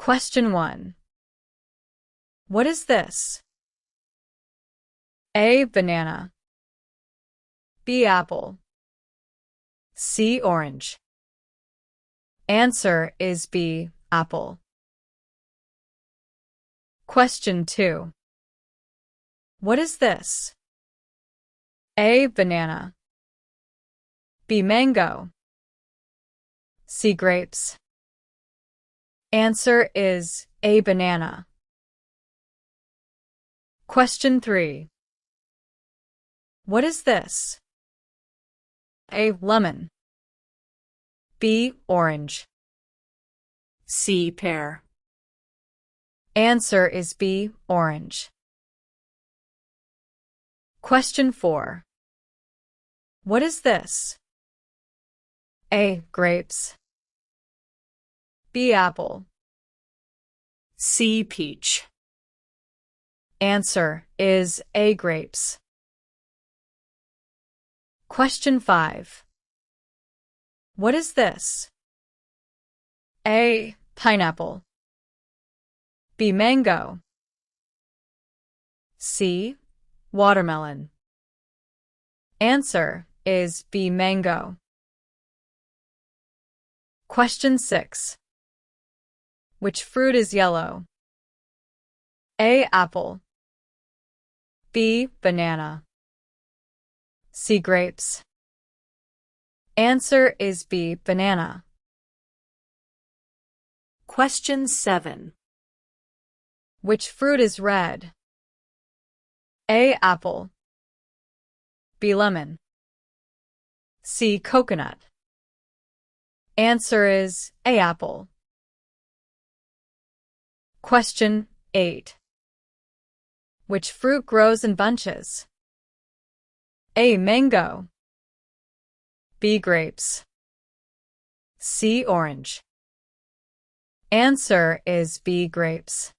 Question 1. What is this? A. Banana. B. Apple. C. Orange. Answer is B. Apple. Question 2. What is this? A. Banana. B. Mango. C. Grapes. Answer is A. Banana. Question 3. What is this? A. Lemon. B. Orange. C. Pear. Answer is B. Orange. Question 4. What is this? A. Grapes. B. Apple. C. Peach. Answer is A. Grapes. Question 5. What is this? A. Pineapple. B. Mango. C. Watermelon. Answer is B. Mango. Question 6. Which fruit is yellow? A. Apple. B. Banana. C. Grapes. Answer is B. Banana. Question 7. Which fruit is red? A. Apple. B. Lemon. C. Coconut. Answer is A. Apple. Question 8. Which fruit grows in bunches? A. Mango. B. Grapes. C. Orange. Answer is B. Grapes.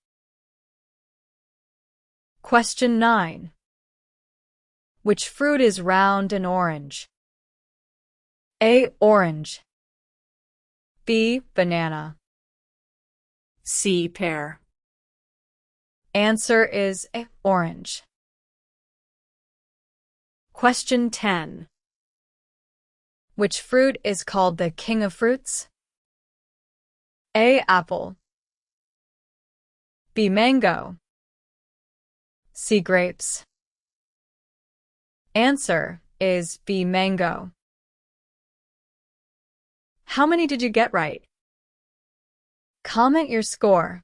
Question 9. Which fruit is round and orange? A. Orange. B. Banana. C. Pear. Answer is A. Orange. Question 10. Which fruit is called the king of fruits? A. Apple. B. Mango. C. Grapes. Answer is B. Mango. How many did you get right? Comment your score.